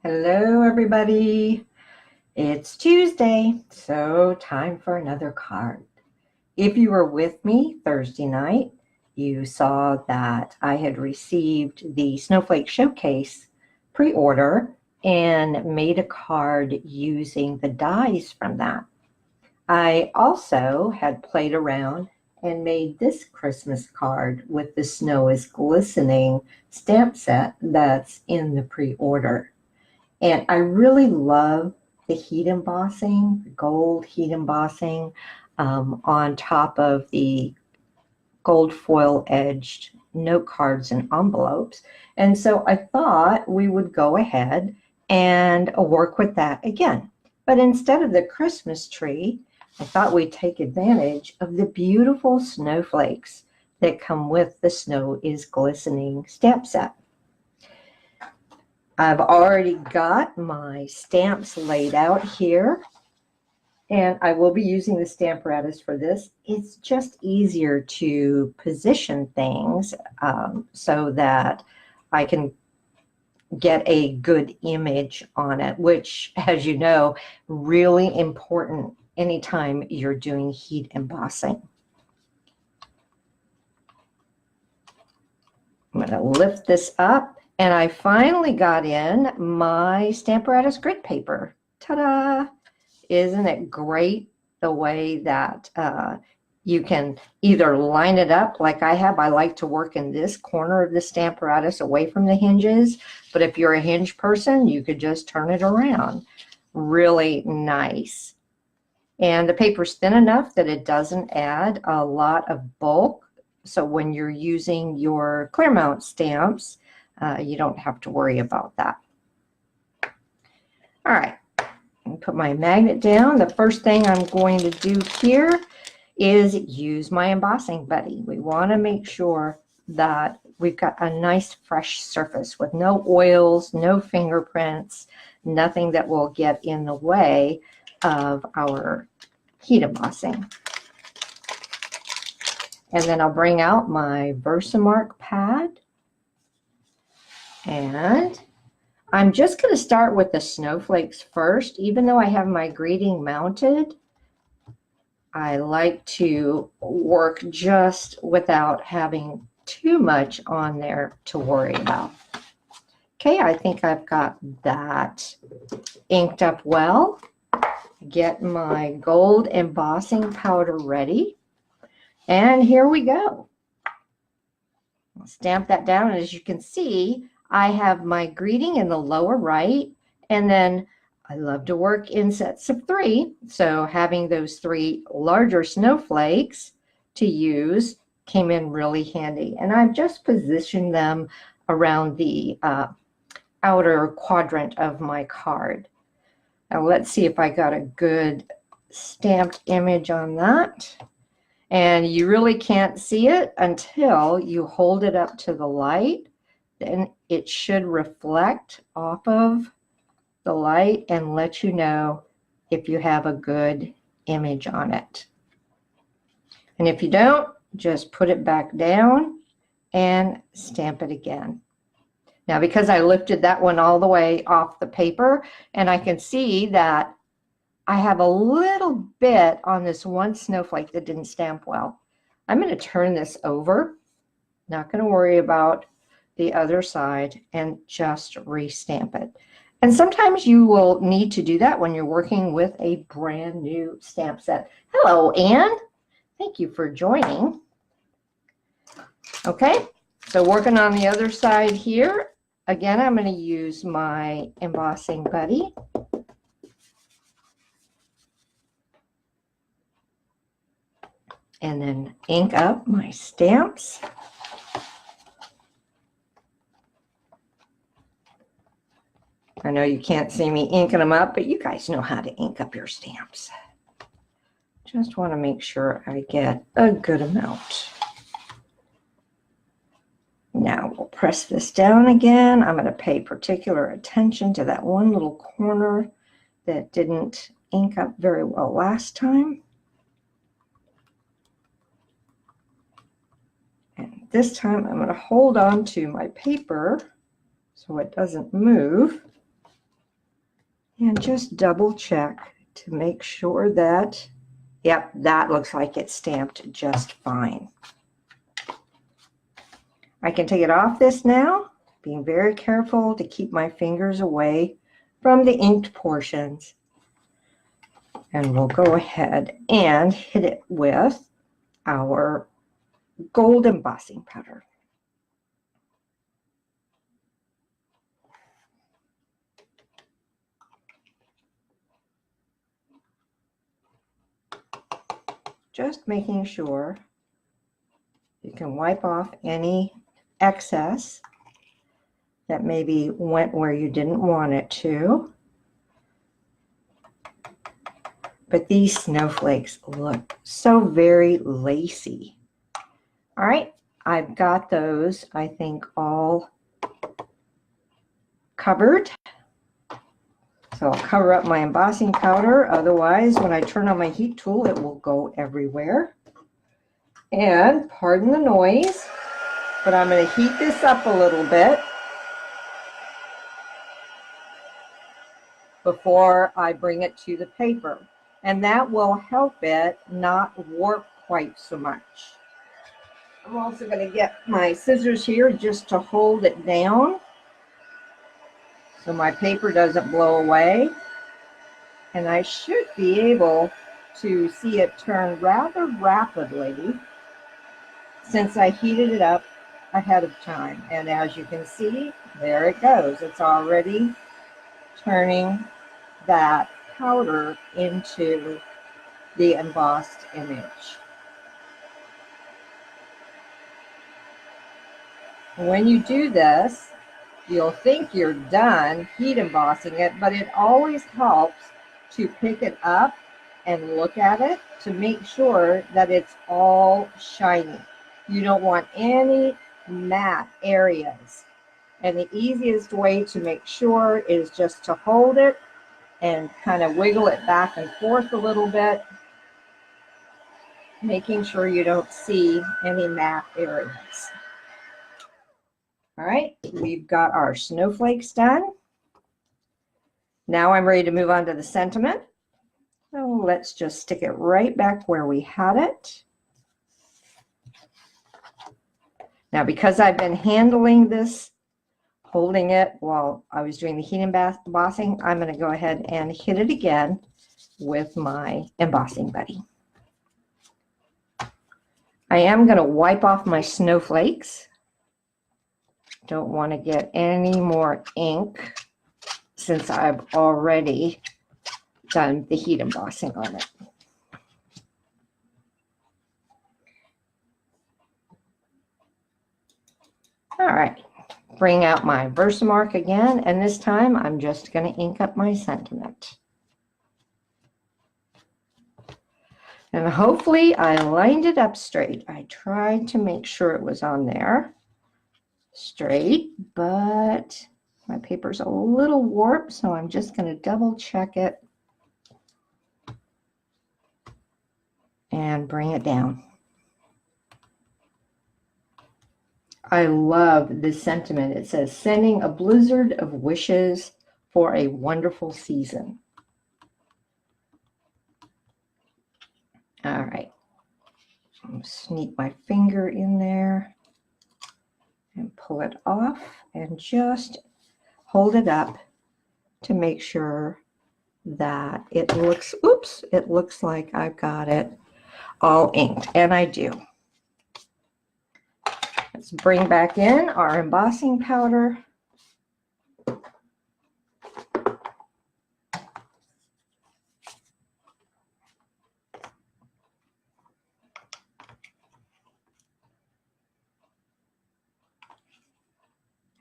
Hello, everybody. It's Tuesday, so time for another card. If you were with me Thursday night, you saw that I had received the Snowflake Showcase pre-order and made a card using the dies from that. I also had played around and made this Christmas card with the Snow is Glistening stamp set that's in the pre-order. And I really love the heat embossing, the gold heat embossing on top of the gold foil edged note cards and envelopes. And so I thought we would go ahead and work with that again. But instead of the Christmas tree, I thought we'd take advantage of the beautiful snowflakes that come with the Snow is Glistening stamp set. I've already got my stamps laid out here, and I will be using the Stamparatus for this. It's just easier to position things so that I can get a good image on it, which, as you know, really important anytime you're doing heat embossing. I'm going to lift this up. And I finally got in my Stamparatus grid paper. Ta-da! Isn't it great the way that you can either line it up like I have. I like to work in this corner of the Stamparatus away from the hinges. But if you're a hinge person, you could just turn it around. Really nice. And the paper's thin enough that it doesn't add a lot of bulk. So when you're using your clear mount stamps, you don't have to worry about that. All right, put my magnet down. The first thing I'm going to do here is use my embossing buddy. We want to make sure that we've got a nice fresh surface with no oils, no fingerprints, nothing that will get in the way of our heat embossing. And then I'll bring out my Versamark pad. And I'm just going to start with the snowflakes first. Even though I have my greeting mounted, I like to work just without having too much on there to worry about. Okay, I think I've got that inked up well. Get my gold embossing powder ready. And here we go. I'll stamp that down. And as you can see, I have my greeting in the lower right, and then I love to work in sets of 3. So having those 3 larger snowflakes to use came in really handy. And I've just positioned them around the outer quadrant of my card. Now let's see if I got a good stamped image on that. And you really can't see it until you hold it up to the light. Then it should reflect off of the light and let you know if you have a good image on it. And if you don't, just put it back down and stamp it again. Now, because I lifted that one all the way off the paper, and I can see that I have a little bit on this one snowflake that didn't stamp well. I'm going to turn this over. Not going to worry about the other side and just restamp it. And sometimes you will need to do that when you're working with a brand new stamp set. Hello, Anne. Thank you for joining. Okay, so working on the other side here. Again, I'm going to use my embossing buddy. And then ink up my stamps. I know you can't see me inking them up, but you guys know how to ink up your stamps. Just want to make sure I get a good amount. Now we'll press this down again. I'm going to pay particular attention to that one little corner that didn't ink up very well last time. And this time I'm going to hold on to my paper so it doesn't move. And just double check to make sure that, yep, that looks like it's stamped just fine. I can take it off this now, being very careful to keep my fingers away from the inked portions. And we'll go ahead and hit it with our gold embossing powder. Just making sure you can wipe off any excess that maybe went where you didn't want it to. But these snowflakes look so very lacy. All right, I've got those, I think, all covered. So I'll cover up my embossing powder. Otherwise, when I turn on my heat tool, it will go everywhere. And pardon the noise, but I'm going to heat this up a little bit before I bring it to the paper. And that will help it not warp quite so much. I'm also going to get my scissors here just to hold it down so my paper doesn't blow away. And I should be able to see it turn rather rapidly since I heated it up ahead of time. And as you can see, there it goes. It's already turning that powder into the embossed image. When you do this, you'll think you're done heat embossing it, but it always helps to pick it up and look at it to make sure that it's all shiny. You don't want any matte areas. And the easiest way to make sure is just to hold it and kind of wiggle it back and forth a little bit, making sure you don't see any matte areas. All right, we've got our snowflakes done. Now I'm ready to move on to the sentiment. So let's just stick it right back where we had it. Now, because I've been handling this, holding it while I was doing the heat embossing, I'm going to go ahead and hit it again with my embossing buddy. I am going to wipe off my snowflakes. Don't want to get any more ink since I've already done the heat embossing on it. All right, bring out my Versamark again, and this time I'm just going to ink up my sentiment. And hopefully I lined it up straight. I tried to make sure it was on there straight, but my paper's a little warped, so I'm just going to double check it and bring it down. I love this sentiment. It says, sending a blizzard of wishes for a wonderful season. All right, I'll sneak my finger in there and pull it off and just hold it up to make sure that it looks, oops, it looks like I've got it all inked, and I do. Let's bring back in our embossing powder.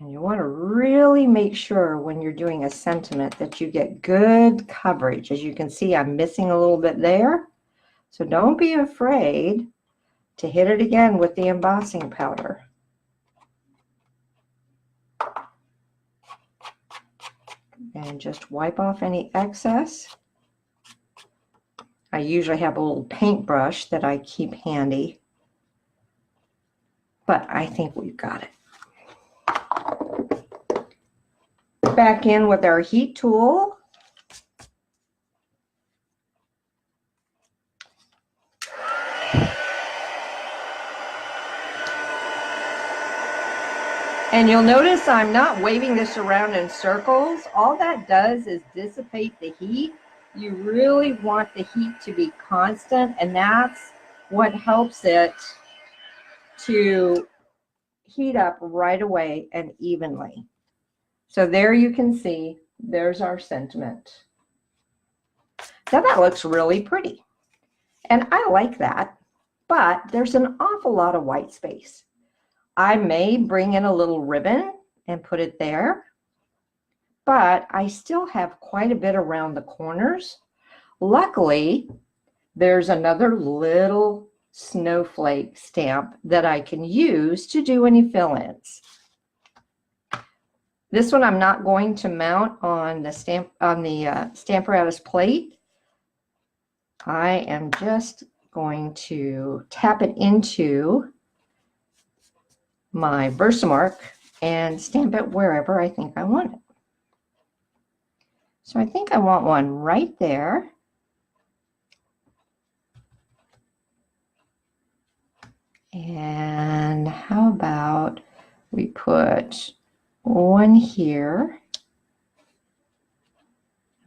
And you want to really make sure when you're doing a sentiment that you get good coverage. As you can see, I'm missing a little bit there. So don't be afraid to hit it again with the embossing powder. And just wipe off any excess. I usually have a little paintbrush that I keep handy, but I think we've got it. Back in with our heat tool. And you'll notice I'm not waving this around in circles. All that does is dissipate the heat. You really want the heat to be constant, and that's what helps it to heat up right away and evenly. So there you can see, there's our sentiment. Now that looks really pretty. And I like that, but there's an awful lot of white space. I may bring in a little ribbon and put it there, but I still have quite a bit around the corners. Luckily, there's another little snowflake stamp that I can use to do any fill-ins. This one I'm not going to mount on the Stamparatus plate. I am just going to tap it into my Versamark and stamp it wherever I think I want it. So I think I want one right there. And how about we put one here.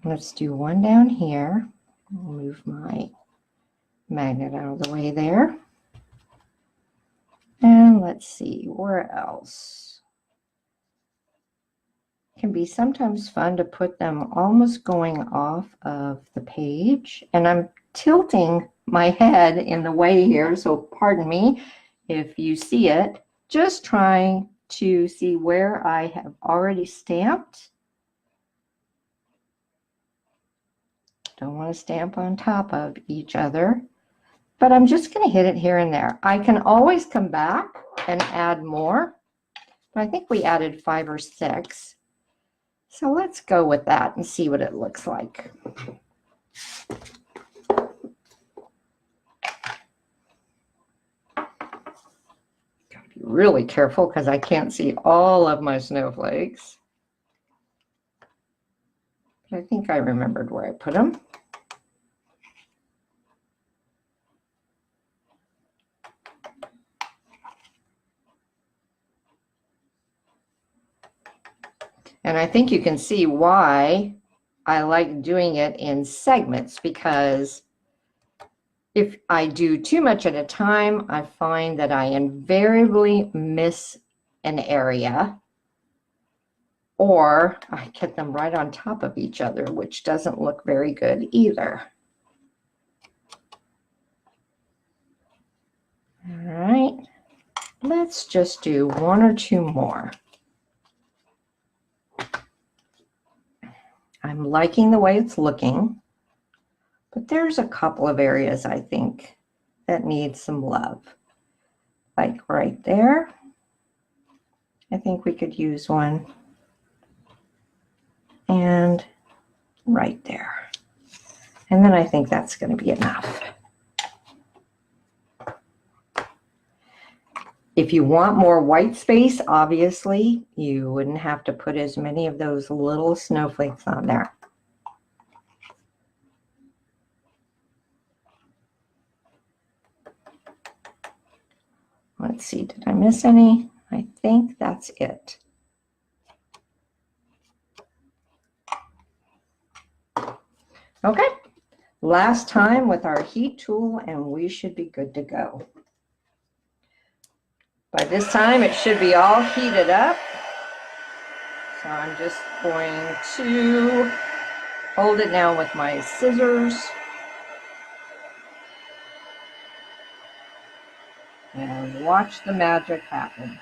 Let's do one down here. I'll move my magnet out of the way there. And let's see, where else? It can be sometimes fun to put them almost going off of the page. And I'm tilting my head in the way here, so pardon me if you see it. Just trying to see where I have already stamped. Don't want to stamp on top of each other, but I'm just going to hit it here and there. I can always come back and add more, but I think we added 5 or 6. So let's go with that and see what it looks like. Gotta be really careful because I can't see all of my snowflakes. But I think I remembered where I put them. And I think you can see why I like doing it in segments, because if I do too much at a time, I find that I invariably miss an area, or I get them right on top of each other, which doesn't look very good either. All right, let's just do 1 or 2 more. I'm liking the way it's looking, but there's a couple of areas I think that need some love. Like right there, I think we could use one. And right there. And then I think that's going to be enough. If you want more white space, obviously, you wouldn't have to put as many of those little snowflakes on there. Let's see, did I miss any? I think that's it. Okay, last time with our heat tool, and we should be good to go. By this time, it should be all heated up. So I'm just going to hold it now with my scissors. And watch the magic happen.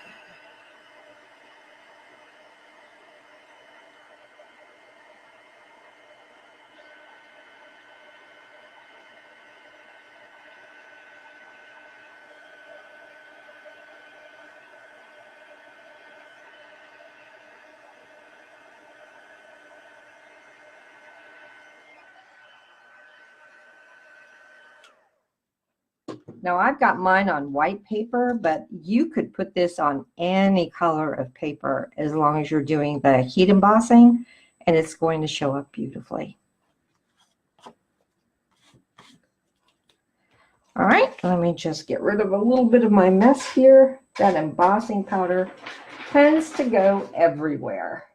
Now I've got mine on white paper, but you could put this on any color of paper as long as you're doing the heat embossing, and it's going to show up beautifully. All right, let me just get rid of a little bit of my mess here. That embossing powder tends to go everywhere.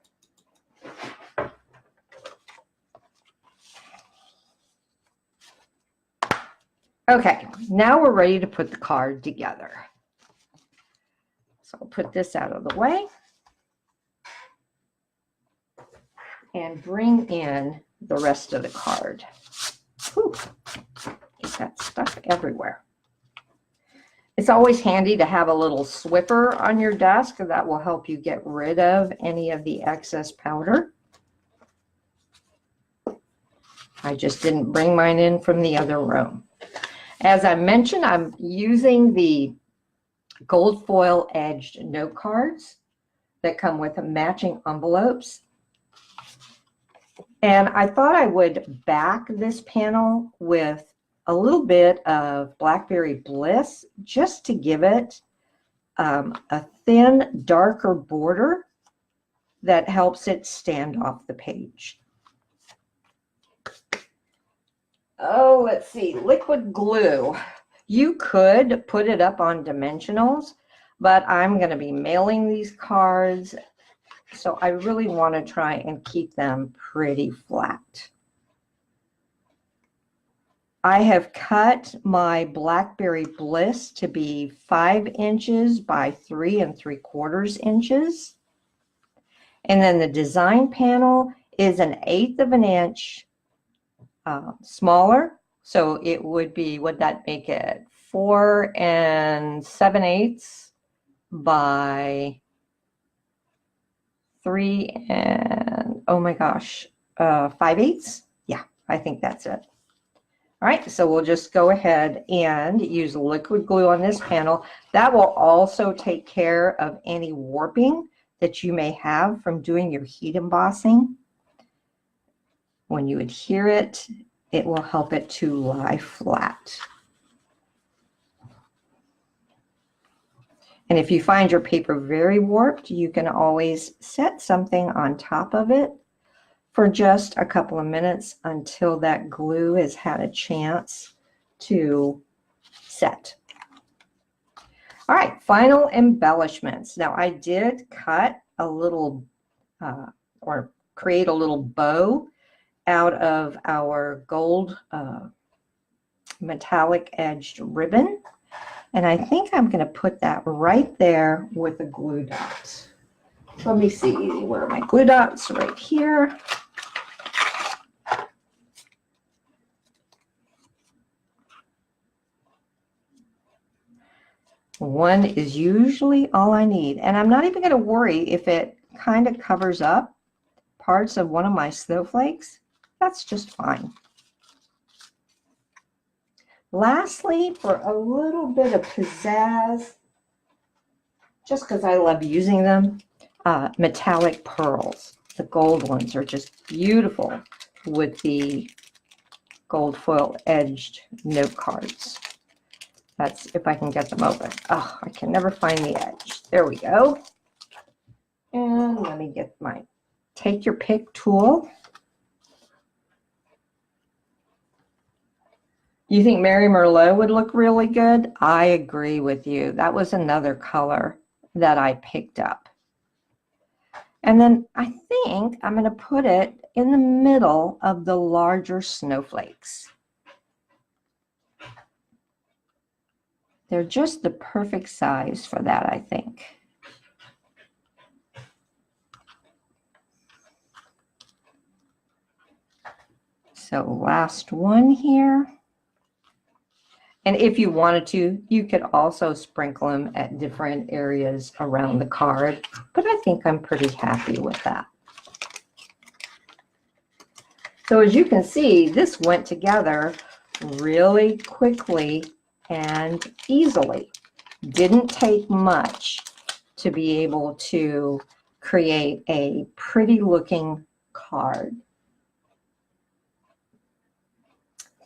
Okay, now we're ready to put the card together. So I'll put this out of the way and bring in the rest of the card. Whew, get that stuff everywhere. It's always handy to have a little swiffer on your desk that will help you get rid of any of the excess powder. I just didn't bring mine in from the other room. As I mentioned, I'm using the gold foil edged note cards that come with matching envelopes. And I thought I would back this panel with a little bit of Blackberry Bliss just to give it a thin, darker border that helps it stand off the page. Oh, let's see, liquid glue. You could put it up on dimensionals, but I'm going to be mailing these cards, so I really want to try and keep them pretty flat. I have cut my Blackberry Bliss to be 5 inches by 3 3/4 inches. And then the design panel is 1/8 of an inch smaller. So it would be, would that make it 4 7/8 by 3 5/8? Yeah, I think that's it. All right, so we'll just go ahead and use liquid glue on this panel. That will also take care of any warping that you may have from doing your heat embossing. When you adhere it, it will help it to lie flat. And if you find your paper very warped, you can always set something on top of it for just a couple of minutes until that glue has had a chance to set. All right, final embellishments. Now I did cut a little or create a little bow out of our gold metallic edged ribbon. And I think I'm going to put that right there with a glue dot. Let me see, where are my glue dots? Right here. One is usually all I need. And I'm not even going to worry if it kind of covers up parts of one of my snowflakes. That's just fine. Lastly, for a little bit of pizzazz, just because I love using them, metallic pearls. The gold ones are just beautiful with the gold foil edged note cards. That's if I can get them open. Oh, I can never find the edge. There we go. And let me get my take your pick tool. You think Mary Merlot would look really good? I agree with you. That was another color that I picked up. And then I think I'm going to put it in the middle of the larger snowflakes. They're just the perfect size for that, I think. So last one here. And if you wanted to, you could also sprinkle them at different areas around the card. But I think I'm pretty happy with that. So as you can see, this went together really quickly and easily. Didn't take much to be able to create a pretty looking card.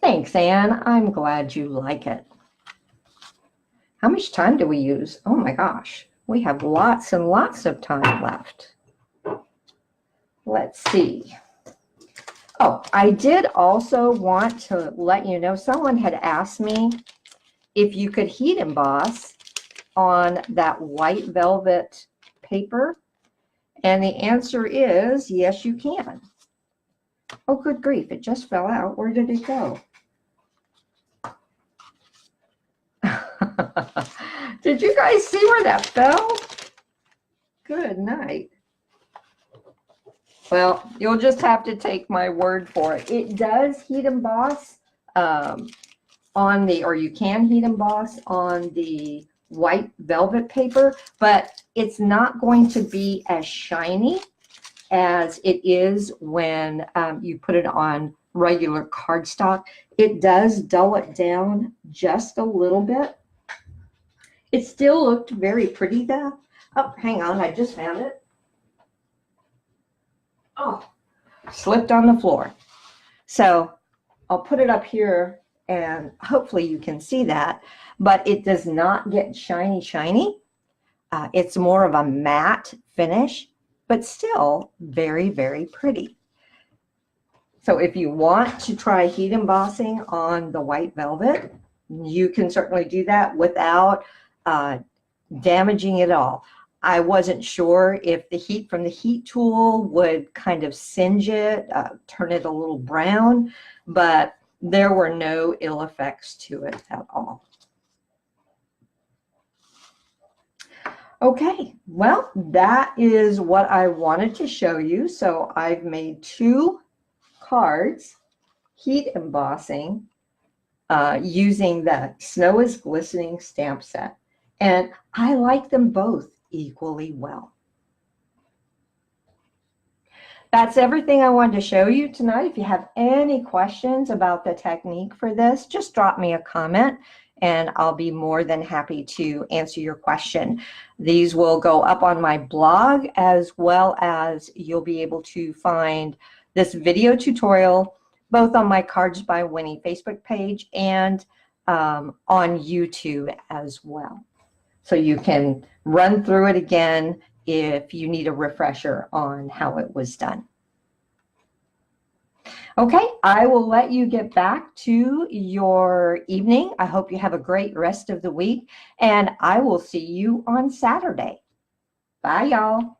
Thanks, Anne. I'm glad you like it. How much time do we use? Oh my gosh, we have lots and lots of time left. Let's see. Oh, I did also want to let you know, someone had asked me if you could heat emboss on that white velvet paper? And the answer is yes, you can. Oh, good grief, it just fell out. Where did it go? Did you guys see where that fell? Good night. Well, you'll just have to take my word for it. It does heat emboss on the, or you can heat emboss on the white velvet paper, but it's not going to be as shiny as it is when you put it on regular cardstock. It does dull it down just a little bit. It still looked very pretty though. Oh, hang on, I just found it. Oh, slipped on the floor. So I'll put it up here and hopefully you can see that, but it does not get shiny, shiny. It's more of a matte finish, but still very, very pretty. So if you want to try heat embossing on the white velvet, you can certainly do that without damaging it all. I wasn't sure if the heat from the heat tool would kind of singe it, turn it a little brown, but there were no ill effects to it at all. Okay, well, that is what I wanted to show you. So I've made 2 cards, heat embossing, using the Snow is Glistening stamp set. And I like them both equally well. That's everything I wanted to show you tonight. If you have any questions about the technique for this, just drop me a comment and I'll be more than happy to answer your question. These will go up on my blog, as well as you'll be able to find this video tutorial both on my Cards by Winnie Facebook page and on YouTube as well. So you can run through it again if you need a refresher on how it was done. Okay, I will let you get back to your evening. I hope you have a great rest of the week, and I will see you on Saturday. Bye, y'all.